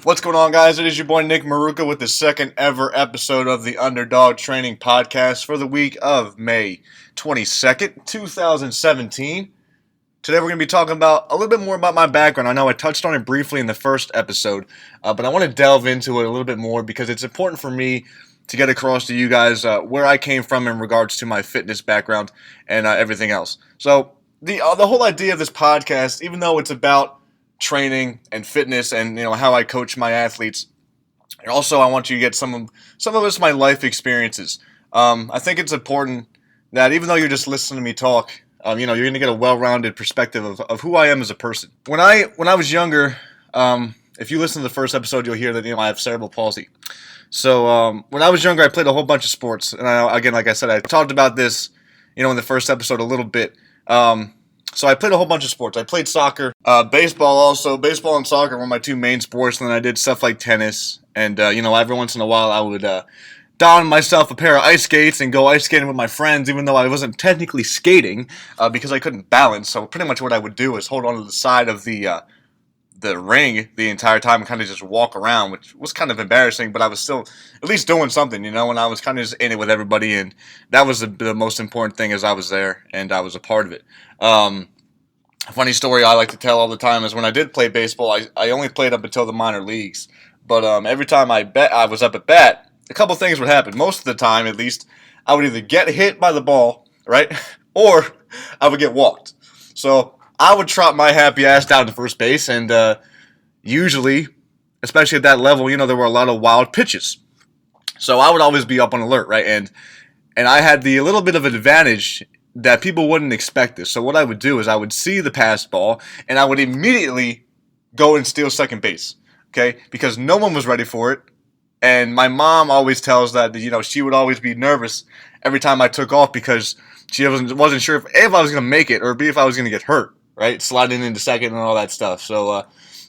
What's going on, guys? It is your boy Nick Maruka with the second ever episode of the Underdog Training Podcast for the week of May 22nd, 2017. Today we're going to be talking about a little bit more about my background. I know I touched on it briefly in the first episode, but I want to delve into it a little bit more because it's important for me to get across to you guys where I came from in regards to my fitness background and everything else. So the whole idea of this podcast, even though it's about training and fitness and how I coach my athletes, also I want you to get some of this my life experiences. I think it's important that even though you're just listening to me talk, you're going to get a well-rounded perspective of who I am as a person. When I was younger, if you listen to the first episode, you'll hear that I have cerebral palsy. So when I was younger, I played a whole bunch of sports, and again, like I said, I talked about this, in the first episode a little bit. So I played a whole bunch of sports. I played soccer, baseball also. Baseball and soccer were my two main sports, and then I did stuff like tennis. And, every once in a while I would don myself a pair of ice skates and go ice skating with my friends, even though I wasn't technically skating because I couldn't balance. So pretty much what I would do is hold on to the side of the ring the entire time and kind of just walk around, which was kind of embarrassing, but I was still at least doing something, and I was kind of just in it with everybody, and that was the most important thing as I was there and I was a part of it. A funny story I like to tell all the time is when I did play baseball, I only played up until the minor leagues, but every time I was up at bat, a couple things would happen. Most of the time, at least, I would either get hit by the ball, right, or I would get walked. So I would trot my happy ass down to first base, and usually, especially at that level, there were a lot of wild pitches. So I would always be up on alert, right? And I had the little bit of an advantage that people wouldn't expect this. So what I would do is I would see the pass ball, and I would immediately go and steal second base, okay? Because no one was ready for it. And my mom always tells that, she would always be nervous every time I took off because she wasn't sure if I was going to make it or if I was going to get hurt, right? Sliding into second and all that stuff. So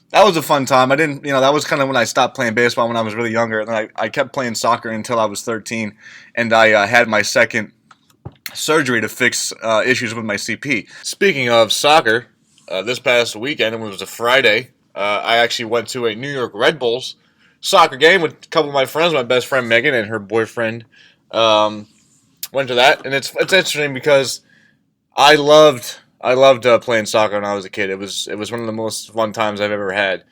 that was a fun time. I didn't, that was kind of when I stopped playing baseball when I was really younger. And then I kept playing soccer until I was 13. And I had my second surgery to fix issues with my CP. Speaking of soccer, this past weekend, it was a Friday, I actually went to a New York Red Bulls soccer game with a couple of my friends. My best friend Megan and her boyfriend went to that, and it's interesting because I loved playing soccer when I was a kid. It was one of the most fun times I've ever had,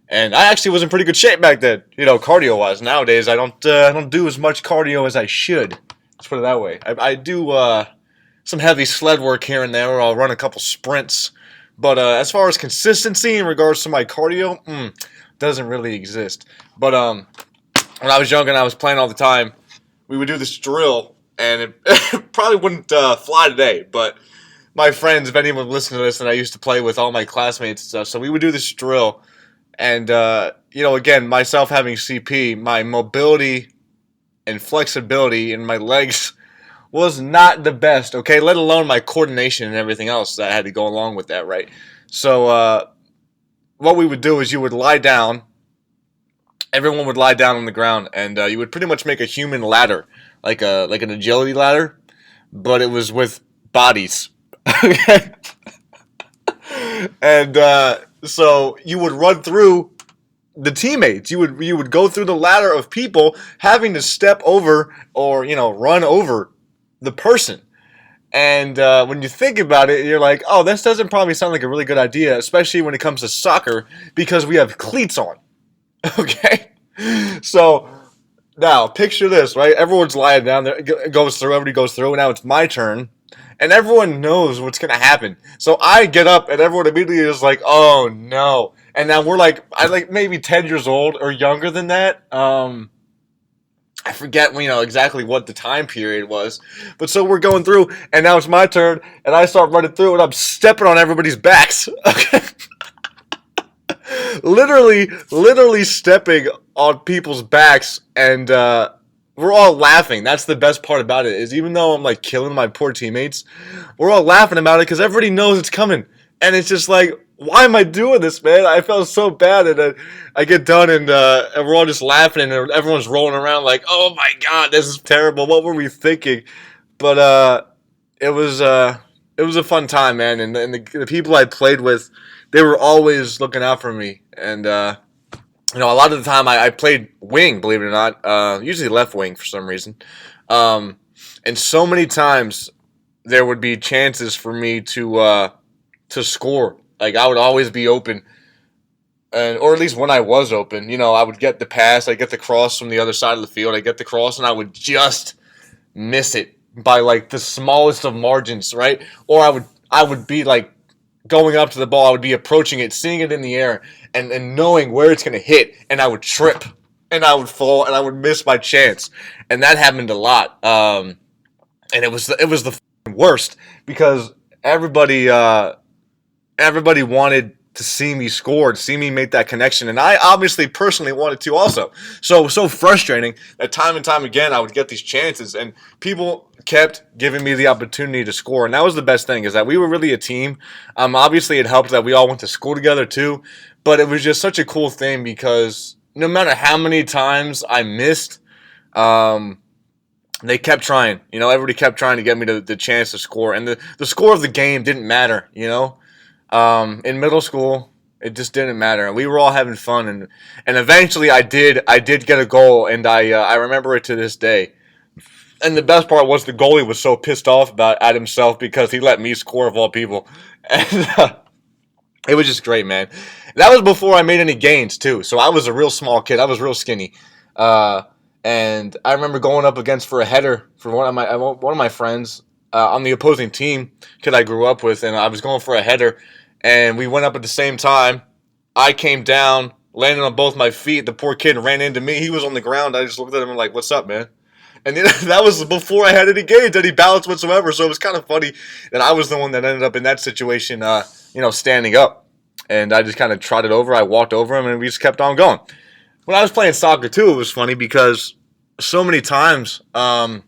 and I actually was in pretty good shape back then, cardio wise. Nowadays I don't do as much cardio as I should. Let's put it that way. I do some heavy sled work here and there, or I'll run a couple sprints. But as far as consistency in regards to my cardio, doesn't really exist. But when I was younger and I was playing all the time, we would do this drill, and it probably wouldn't fly today. But my friends, if anyone listening to this, and I used to play with all my classmates and stuff, so we would do this drill. And, again, myself having CP, my mobility and flexibility in my legs was not the best, okay? Let alone my coordination and everything else that had to go along with that, right? So what we would do is you would lie down. Everyone would lie down on the ground, and you would pretty much make a human ladder, like an agility ladder, but it was with bodies, okay? And so you would run through the teammates. You would go through the ladder of people having to step over or run over the person. And when you think about it, you're like, oh, this doesn't probably sound like a really good idea, especially when it comes to soccer because we have cleats on. Okay, so now picture this, right? Everyone's lying down there. Everybody goes through. And now it's my turn. And everyone knows what's going to happen. So I get up, and everyone immediately is like, oh, no. And now I'm maybe 10 years old or younger than that. I forget, exactly what the time period was. But so we're going through, and now it's my turn, and I start running through, and I'm stepping on everybody's backs. Okay? literally stepping on people's backs, and we're all laughing. That's the best part about it, is even though I'm killing my poor teammates, we're all laughing about it because everybody knows it's coming. And it's just like, why am I doing this, man? I felt so bad, and I get done, and we're all just laughing, and everyone's rolling around like, oh my god, this is terrible. What were we thinking? But it was a fun time, man, and the people I played with, they were always looking out for me, and A lot of the time I played wing, believe it or not, usually left wing for some reason. Um, and so many times there would be chances for me to score. Like I would always be open, and or at least when I was open, I would get the pass, I get the cross from the other side of the field, I get the cross, and I would just miss it by like the smallest of margins, right? Or I would be like going up to the ball, I would be approaching it, seeing it in the air, and knowing where it's going to hit, and I would trip, and I would fall, and I would miss my chance, and that happened a lot. And it was the worst because everybody wanted to see me score, to see me make that connection, and I obviously personally wanted to also. So it was so frustrating that time and time again I would get these chances, and people kept giving me the opportunity to score, and that was the best thing, is that we were really a team. Obviously it helped that we all went to school together too, but it was just such a cool thing because no matter how many times I missed, they kept trying. Everybody kept trying to get me the chance to score, and the score of the game didn't matter. In middle school, it just didn't matter, and we were all having fun, and eventually I did get a goal, and I remember it to this day. And the best part was the goalie was so pissed off at himself because he let me score of all people, and it was just great, man. That was before I made any gains too, so I was a real small kid. I was real skinny, uh, and I remember going up against for a header for one of my friends on the opposing team, kid I grew up with, and I was going for a header, and we went up at the same time. I came down, landed on both my feet. The poor kid ran into me. He was on the ground. I just looked at him and like, "What's up, man?" And that was before I had any gains, any balance whatsoever. So it was kind of funny that I was the one that ended up in that situation, standing up. And I just kind of trotted over. I walked over him, and we just kept on going. When I was playing soccer too, it was funny because so many times I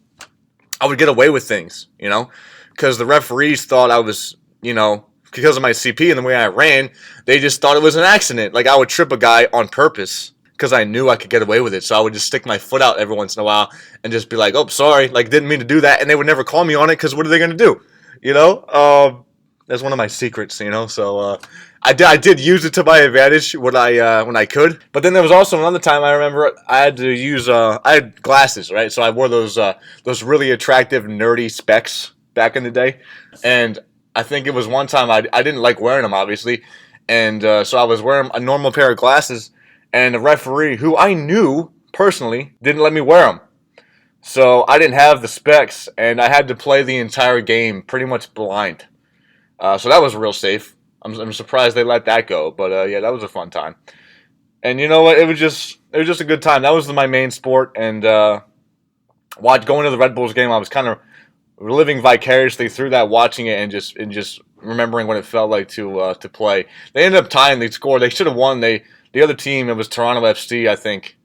would get away with things, because the referees thought I was, because of my CP and the way I ran, they just thought it was an accident. Like I would trip a guy on purpose because I knew I could get away with it. So I would just stick my foot out every once in a while and just be like, "Oh, sorry," like didn't mean to do that, and they would never call me on it because what are they going to do? You know, that's one of my secrets. So I did use it to my advantage when I could. But then there was also another time I remember I had to use I had glasses, right? So I wore those really attractive nerdy specs back in the day, and I think it was one time I didn't like wearing them, obviously, and so I was wearing a normal pair of glasses, and the referee, who I knew personally, didn't let me wear them. So I didn't have the specs, and I had to play the entire game pretty much blind. So that was real safe. I'm surprised they let that go, but yeah, that was a fun time. And you know what? It was just a good time. That was my main sport, and going to the Red Bulls game, I was kind of living vicariously through that, watching it, and just remembering what it felt like to play. They ended up tying. They scored. They should have won. The other team, it was Toronto FC, I think.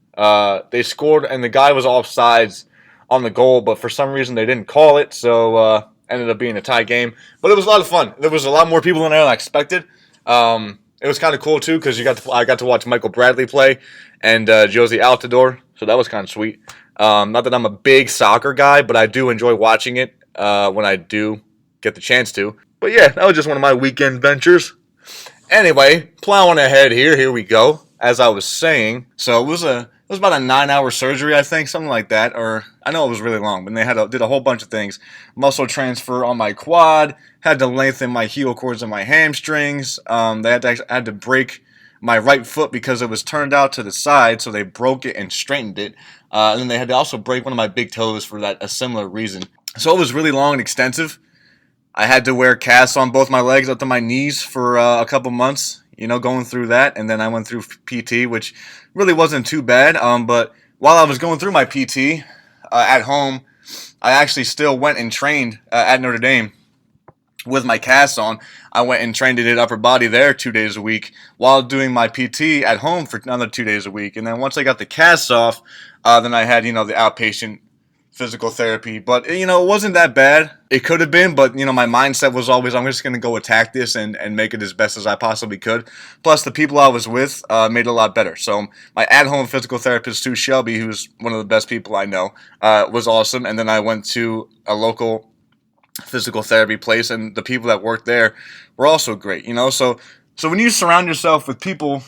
They scored, and the guy was offsides on the goal, but for some reason they didn't call it, so ended up being a tie game. But it was a lot of fun. There was a lot more people in there than I expected. It was kind of cool too because I got to watch Michael Bradley play and Josie Altidore, so that was kind of sweet. Not that I'm a big soccer guy, but I do enjoy watching it when I do get the chance to. But yeah, that was just one of my weekend ventures. Anyway, plowing ahead here. Here we go. As I was saying, so it was about a 9-hour surgery, I think, something like that. Or I know it was really long, but they did a whole bunch of things. Muscle transfer on my quad, had to lengthen my heel cords and my hamstrings. They had to break my right foot because it was turned out to the side, so they broke it and straightened it. And then they had to also break one of my big toes for a similar reason. So it was really long and extensive. I had to wear casts on both my legs up to my knees for a couple months, going through that. And then I went through PT, which really wasn't too bad. But while I was going through my PT at home, I actually still went and trained at Notre Dame with my casts on. I went and trained and did upper body there 2 days a week while doing my PT at home for another 2 days a week. And then once I got the casts off, then I had, the outpatient physical therapy, but it wasn't that bad. It could have been, but my mindset was always, I'm just going to go attack this and make it as best as I possibly could. Plus the people I was with made it a lot better. So my at-home physical therapist, Sue Shelby, who's one of the best people I know, was awesome. And then I went to a local physical therapy place, and the people that worked there were also great. So when you surround yourself with people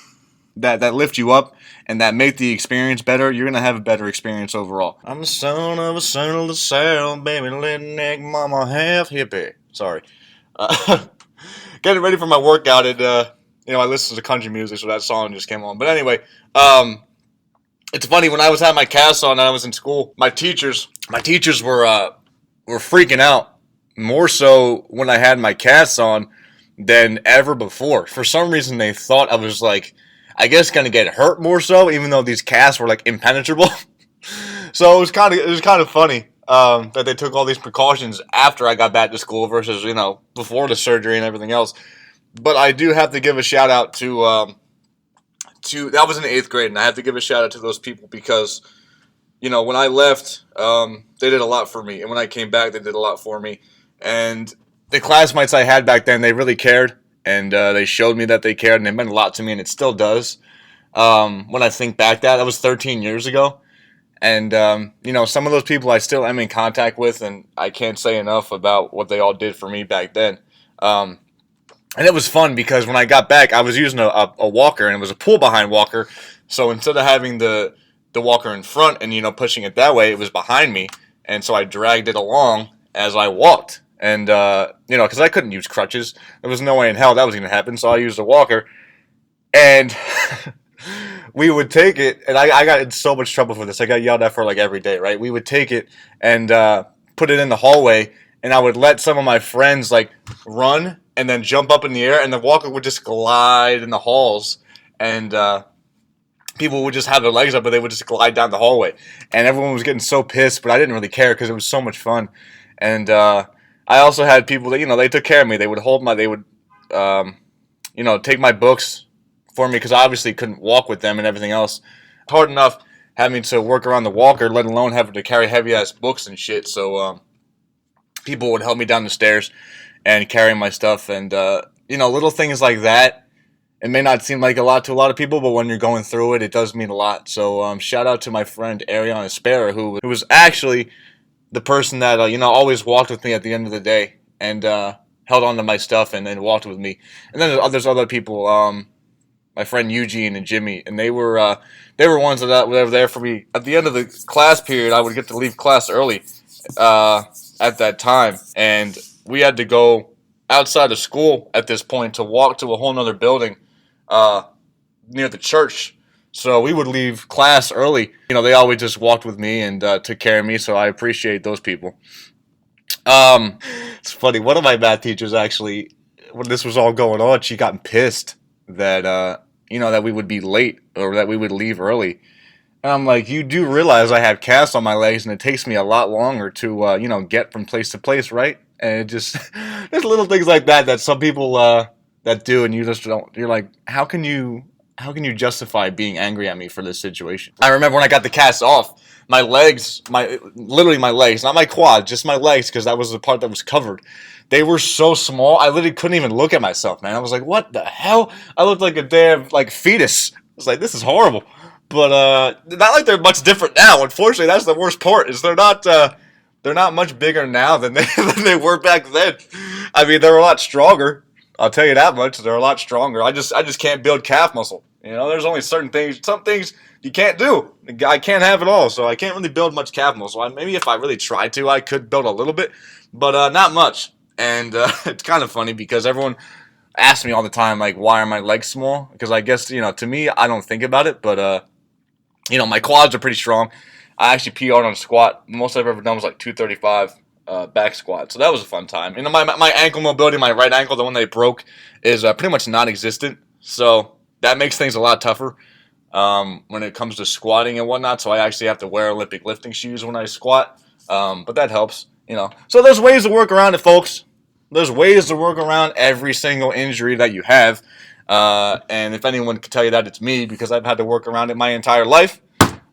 that lift you up and that make the experience better, you're gonna have a better experience overall. I'm the son of a son of the South, baby, redneck mama half hippie. Sorry. Getting ready for my workout, and I listen to country music, so that song just came on. But anyway, it's funny, when I was having my cast on and I was in school, my teachers were freaking out more so when I had my cast on than ever before. For some reason, they thought I was like, I guess, gonna get hurt more so, even though these casts were like impenetrable. So it was kind of funny that they took all these precautions after I got back to school versus before the surgery and everything else. But I do have to give a shout out to that was in the 8th grade, and I have to give a shout out to those people because when I left, they did a lot for me, and when I came back, they did a lot for me. And the classmates I had back then, they really cared, and they showed me that they cared, and it meant a lot to me, and it still does. When I think back, that was 13 years ago, and some of those people I still am in contact with, and I can't say enough about what they all did for me back then. And it was fun because when I got back, I was using a walker, and it was a pull-behind walker, so instead of having the walker in front and pushing it that way, it was behind me, and so I dragged it along as I walked. And, because I couldn't use crutches. There was no way in hell that was going to happen, so I used a walker. And we would take it, and I got in so much trouble for this. I got yelled at for, every day, right? We would take it and put it in the hallway, and I would let some of my friends, run and then jump up in the air, and the walker would just glide in the halls. And people would just have their legs up, but they would just glide down the hallway. And everyone was getting so pissed, but I didn't really care because it was so much fun. And I also had people that, they took care of me. They would take my books for me because I obviously couldn't walk with them and everything else. It's hard enough having to work around the walker, let alone having to carry heavy-ass books and shit. So people would help me down the stairs and carry my stuff. And, little things like that. It may not seem like a lot to a lot of people, but when you're going through it, it does mean a lot. So shout out to my friend Ariana Spera, who was actually the person that, always walked with me at the end of the day and held on to my stuff and then walked with me. And then there's other people, my friend Eugene and Jimmy, and they were ones that were there for me. At the end of the class period, I would get to leave class early at that time, and we had to go outside of school at this point to walk to a whole other building near the church. So we would leave class early. They always just walked with me and took care of me, so I appreciate those people. It's funny. One of my math teachers actually, when this was all going on, she got pissed that, that we would be late or that we would leave early. And I'm like, you do realize I have casts on my legs and it takes me a lot longer to, get from place to place, right? And it just, there's little things like that some people that do, and you just don't, you're like, how can you justify being angry at me for this situation? I remember when I got the cast off, my legs, literally my legs, not my quads, just my legs, because that was the part that was covered. They were so small, I literally couldn't even look at myself, man. I was like, what the hell? I looked like a damn, fetus. I was like, this is horrible. But, not like they're much different now. Unfortunately, that's the worst part, is they're not much bigger now than they were back then. I mean, they're a lot stronger. I'll tell you that much. They're a lot stronger. I just can't build calf muscle. There's only some things you can't do. I can't have it all, so I can't really build much calf muscle. Maybe if I really tried to, I could build a little bit, but not much. And it's kind of funny because everyone asks me all the time, why are my legs small? Because I guess, to me, I don't think about it, but, my quads are pretty strong. I actually PR'd on a squat. Most I've ever done was 235. Back squat, so that was a fun time. My ankle mobility, my right ankle, the one that broke, is pretty much non-existent, so that makes things a lot tougher when it comes to squatting and whatnot. So I actually have to wear Olympic lifting shoes when I squat, but that helps, So there's ways to work around it, folks. There's ways to work around every single injury that you have, and if anyone can tell you that, it's me, because I've had to work around it my entire life.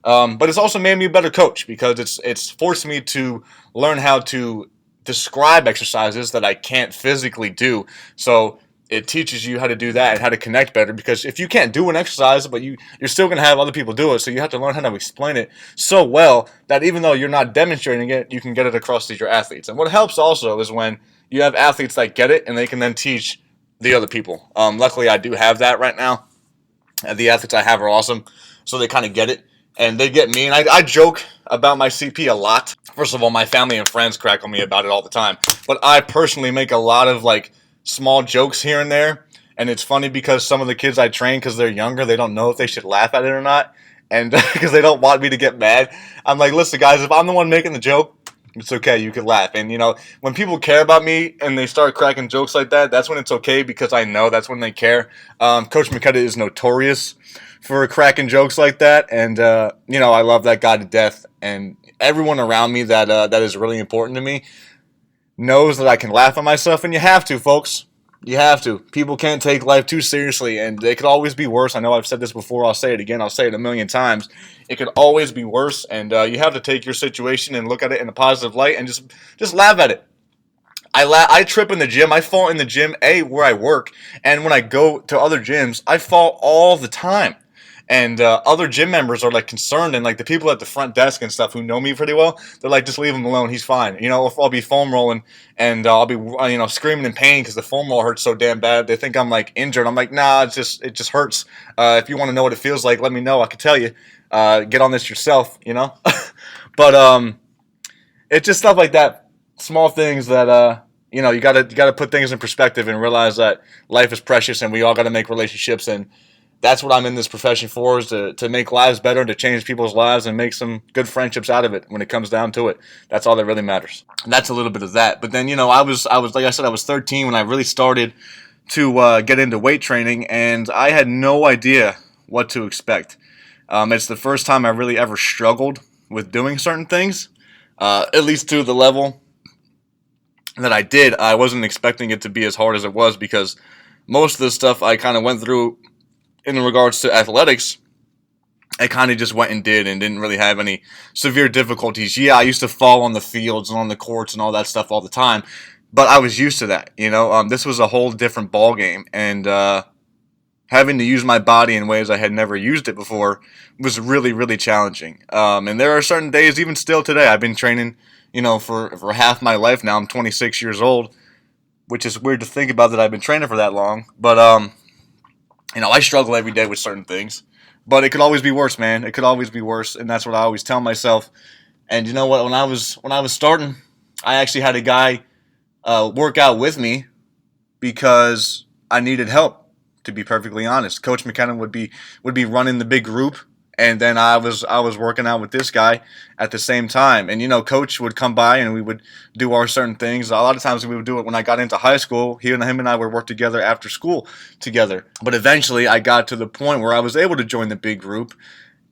But it's also made me a better coach because it's forced me to learn how to describe exercises that I can't physically do. So it teaches you how to do that and how to connect better, because if you can't do an exercise, but you're still going to have other people do it, so you have to learn how to explain it so well that even though you're not demonstrating it, you can get it across to your athletes. And what helps also is when you have athletes that get it and they can then teach the other people. Luckily, I do have that right now. The athletes I have are awesome, so they kind of get it, and they get me. And I joke about my CP a lot. First of all, my family and friends crack on me about it all the time, but I personally make a lot of like small jokes here and there. And it's funny because some of the kids I train, because they're younger, they don't know if they should laugh at it or not, and because they don't want me to get mad. I'm like, listen, guys, if I'm the one making the joke, it's okay. You can laugh. And, when people care about me and they start cracking jokes like that, that's when it's okay, because I know that's when they care. Coach McKenna is notorious for cracking jokes like that. And, I love that guy to death. And everyone around me that is really important to me knows that I can laugh at myself. And you have to, folks. You have to. People can't take life too seriously, and it could always be worse. I know I've said this before. I'll say it again. I'll say it a million times. It could always be worse, and you have to take your situation and look at it in a positive light and just laugh at it. I trip in the gym. I fall in the gym, where I work, and when I go to other gyms, I fall all the time. And other gym members are like concerned, and like the people at the front desk and stuff who know me pretty well, they're like, just leave him alone, he's fine. If I'll be foam rolling and I'll be screaming in pain because the foam roll hurts so damn bad, they think I'm like injured. I'm like, nah, it just hurts. If you want to know what it feels like, let me know. I can tell you. Get on this yourself, But it's just stuff like that, small things that you gotta put things in perspective and realize that life is precious, and we all gotta make relationships. And that's what I'm in this profession for, is to make lives better, to change people's lives and make some good friendships out of it when it comes down to it. That's all that really matters. And that's a little bit of that. But then, I was like I said, I was 13 when I really started to get into weight training, and I had no idea what to expect. It's the first time I really ever struggled with doing certain things, at least to the level that I did. I wasn't expecting it to be as hard as it was, because most of the stuff I kind of went through in regards to athletics, I kind of just went and did, and didn't really have any severe difficulties. Yeah, I used to fall on the fields and on the courts and all that stuff all the time, but I was used to that. This was a whole different ball game, and having to use my body in ways I had never used it before was really, really challenging. And there are certain days, even still today, I've been training, for half my life now. I'm 26 years old, which is weird to think about that I've been training for that long, but I struggle every day with certain things, but it could always be worse, man. It could always be worse, and that's what I always tell myself. And you know what? When I was starting, I actually had a guy work out with me because I needed help. To be perfectly honest, Coach McKenna would be running the big group, and then I was working out with this guy at the same time. And Coach would come by and we would do our certain things. A lot of times we would do it when I got into high school. Him and I would work together after school together. But eventually I got to the point where I was able to join the big group.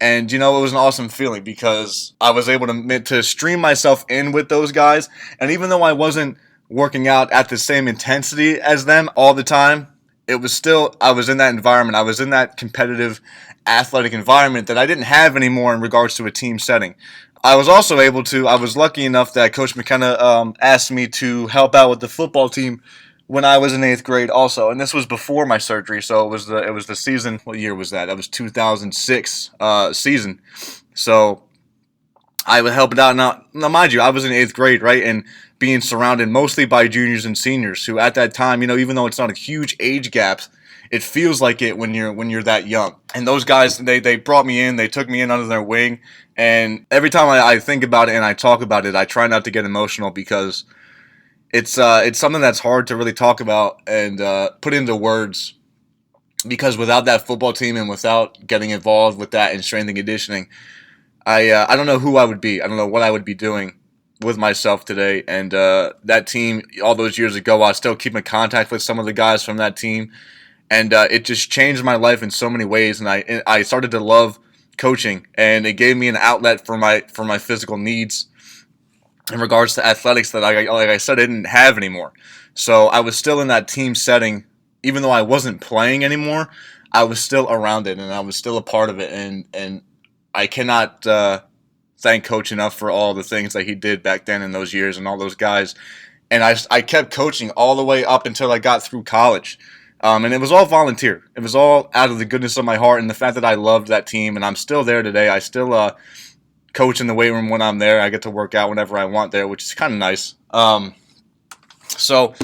And it was an awesome feeling, because I was able to stream myself in with those guys. And even though I wasn't working out at the same intensity as them all the time, it was still, I was in that environment. I was in that competitive athletic environment that I didn't have anymore in regards to a team setting. I was also I was lucky enough that Coach McKenna asked me to help out with the football team when I was in 8th grade also. And this was before my surgery, so it was the season. What year was that? That was 2006 season. So I would help it out. Now, mind you, I was in 8th grade, right? And being surrounded mostly by juniors and seniors who at that time, even though it's not a huge age gap, it feels like it when you're that young. And those guys, they brought me in, they took me in under their wing. And every time I think about it and I talk about it, I try not to get emotional, because it's something that's hard to really talk about and put into words. Because without that football team and without getting involved with that in strength and conditioning, I don't know who I would be. I don't know what I would be doing with myself today. And that team, all those years ago, I still keep in contact with some of the guys from that team. And it just changed my life in so many ways. And I started to love coaching, and it gave me an outlet for my physical needs in regards to athletics that, like I said, I didn't have anymore. So I was still in that team setting. Even though I wasn't playing anymore, I was still around it, and I was still a part of it. And I cannot thank Coach enough for all the things that he did back then in those years, and all those guys. And I kept coaching all the way up until I got through college. And it was all volunteer. It was all out of the goodness of my heart and the fact that I loved that team. And I'm still there today. I still coach in the weight room when I'm there. I get to work out whenever I want there, which is kind of nice. So,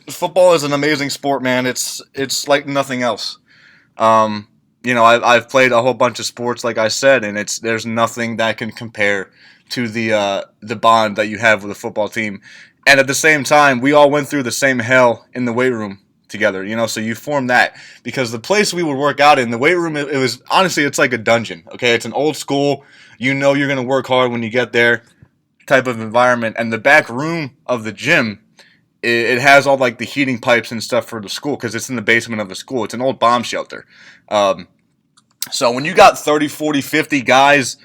football is an amazing sport, man. It's like nothing else. I've played a whole bunch of sports, like I said, and there's nothing that can compare to the bond that you have with a football team. And at the same time, we all went through the same hell in the weight room together, so you form that because the place we would work out in, the weight room, it was honestly, it's like a dungeon. Okay, it's an old school. You're gonna work hard when you get there type of environment, and the back room of the gym, it has all like the heating pipes and stuff for the school because it's in the basement of the school. It's an old bomb shelter. So when you got 30, 40, 50 guys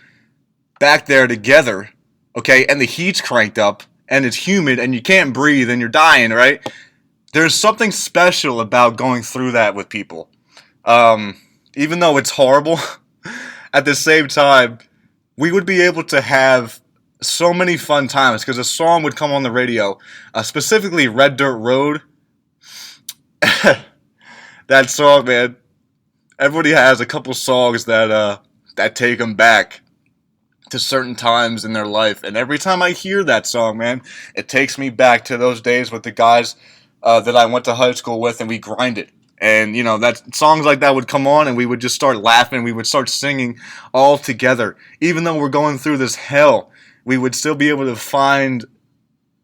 back there together, okay, and the heat's cranked up and it's humid and you can't breathe and you're dying, right? There's something special about going through that with people. Even though it's horrible, at the same time, we would be able to have so many fun times because a song would come on the radio, specifically Red Dirt Road. That song, man. Everybody has a couple songs that take them back to certain times in their life, and every time I hear that song, man, it takes me back to those days with the guys that I went to high school with, and we grinded. And that songs like that would come on, and we would just start laughing. We would start singing all together, even though we're going through this hell. We would still be able to find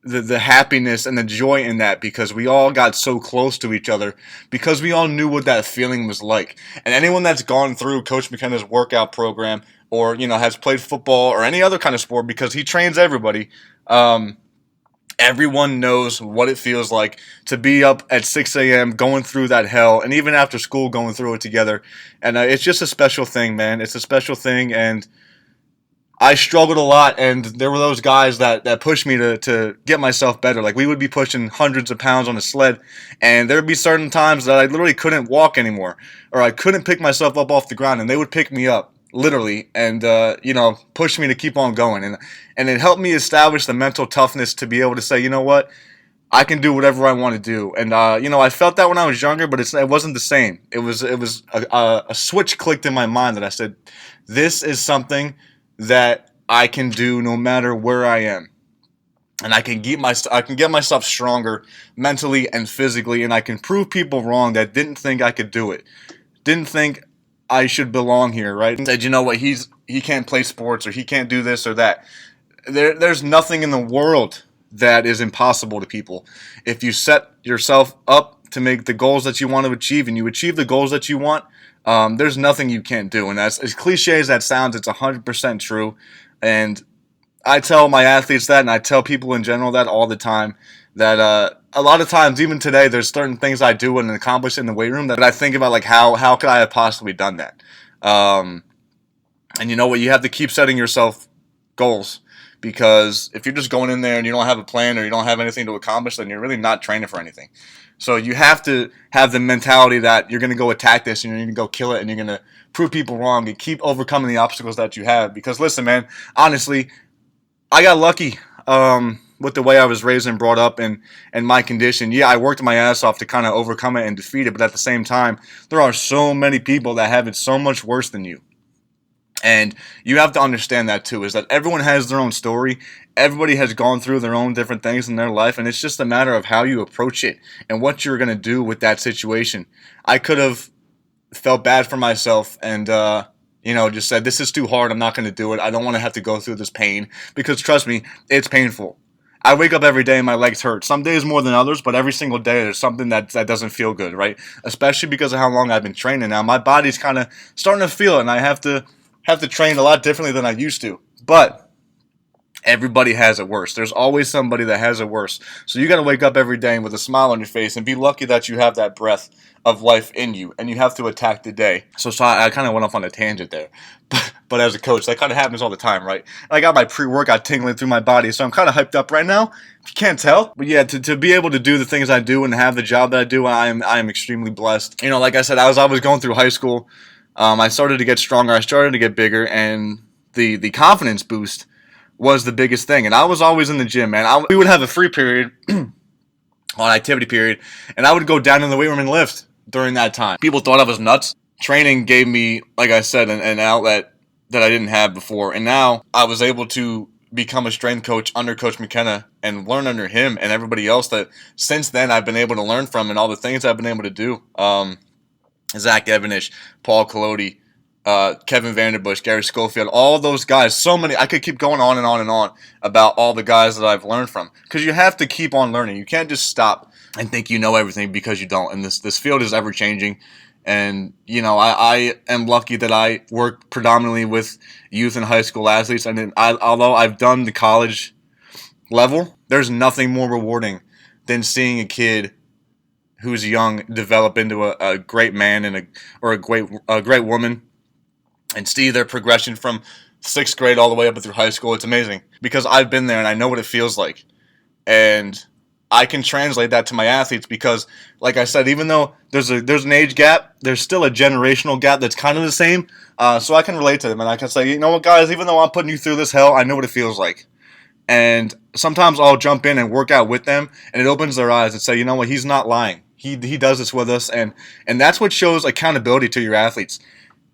the happiness and the joy in that because we all got so close to each other because we all knew what that feeling was like. And anyone that's gone through Coach McKenna's workout program or, has played football or any other kind of sport because he trains everybody, everyone knows what it feels like to be up at 6 a.m. going through that hell and even after school going through it together. And it's just a special thing, man. It's a special thing, and I struggled a lot, and there were those guys that pushed me to get myself better. Like, we would be pushing hundreds of pounds on a sled, and there would be certain times that I literally couldn't walk anymore, or I couldn't pick myself up off the ground, and they would pick me up, literally, and, push me to keep on going. And it helped me establish the mental toughness to be able to say, you know what, I can do whatever I want to do. And, I felt that when I was younger, but it wasn't the same. It was a switch clicked in my mind that I said, this is something that I can do no matter where I am, and I can get myself stronger mentally and physically, and I can prove people wrong that didn't think I could do it, didn't think I should belong here, right? And said, you know what, he can't play sports or he can't do this or that. There's nothing in the world that is impossible to people. If you set yourself up to make the goals that you want to achieve and you achieve the goals that you want, there's nothing you can't do. And as cliche as that sounds, it's 100% true. And I tell my athletes that, and I tell people in general that all the time, that a lot of times, even today, there's certain things I do and accomplish in the weight room that I think about, like, how could I have possibly done that? And you know what? You have to keep setting yourself goals, because if you're just going in there and you don't have a plan or you don't have anything to accomplish, then you're really not training for anything. So you have to have the mentality that you're going to go attack this and you're going to go kill it and you're going to prove people wrong and keep overcoming the obstacles that you have. Because listen, man, honestly, I got lucky with the way I was raised and brought up and my condition. Yeah, I worked my ass off to kind of overcome it and defeat it, but at the same time, there are so many people that have it so much worse than you. And you have to understand that too, is that everyone has their own story. Everybody has gone through their own different things in their life, and it's just a matter of how you approach it and what you're going to do with that situation. I could have felt bad for myself and, just said, this is too hard. I'm not going to do it. I don't want to have to go through this pain, because trust me, it's painful. I wake up every day and my legs hurt. Some days more than others, but every single day there's something that doesn't feel good, right? Especially because of how long I've been training now. My body's kind of starting to feel it, and I have to train a lot differently than I used to. But everybody has it worse. There's always somebody that has it worse. So you got to wake up every day with a smile on your face and be lucky that you have that breath of life in you, and you have to attack the day. So I kind of went off on a tangent there. But as a coach, that kind of happens all the time, right? I got my pre-workout tingling through my body, so I'm kind of hyped up right now, if you can't tell. But yeah, to be able to do the things I do and have the job that I do, I am extremely blessed. Like I said, I was going through high school. I started to get stronger. I started to get bigger, and the confidence boost was the biggest thing. And I was always in the gym, man. We would have a free period, on activity period, and I would go down in the weight room and lift during that time. People thought I was nuts. Training gave me, like I said, an outlet that I didn't have before. And now I was able to become a strength coach under Coach McKenna and learn under him and everybody else that since then I've been able to learn from, and all the things I've been able to do. Zach Evanish, Paul Collodi, Kevin Vanderbush, Gary Schofield, all those guys. So many. I could keep going on and on and on about all the guys that I've learned from. Because you have to keep on learning. You can't just stop and think you know everything, because you don't. And this field is ever changing. And, I am lucky that I work predominantly with youth and high school athletes. And although I've done the college level, there's nothing more rewarding than seeing a kid who's young develop into a great man or a great woman, and see their progression from 6th grade all the way up through high school. It's amazing, because I've been there and I know what it feels like. And I can translate that to my athletes, because, like I said, even though there's an age gap, there's still a generational gap that's kind of the same. So I can relate to them, and I can say, you know what, guys, even though I'm putting you through this hell, I know what it feels like. And sometimes I'll jump in and work out with them, and it opens their eyes and say, you know what, he's not lying. He does this with us, and that's what shows accountability to your athletes.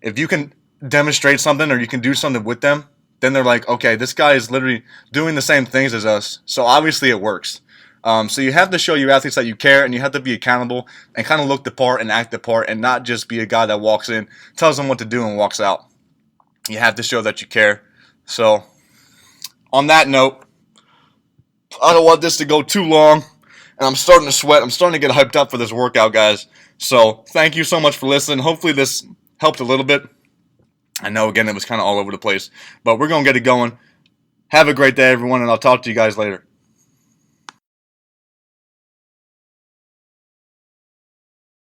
If you can demonstrate something or you can do something with them, then they're like, okay, this guy is literally doing the same things as us, so obviously it works. So you have to show your athletes that you care, and you have to be accountable and kind of look the part and act the part, and not just be a guy that walks in, tells them what to do, and walks out. You have to show that you care. So on that note, I don't want this to go too long, and I'm starting to sweat. I'm starting to get hyped up for this workout, guys. So thank you so much for listening. Hopefully this helped a little bit. I know, again, it was kind of all over the place, but we're going to get it going. Have a great day, everyone, and I'll talk to you guys later.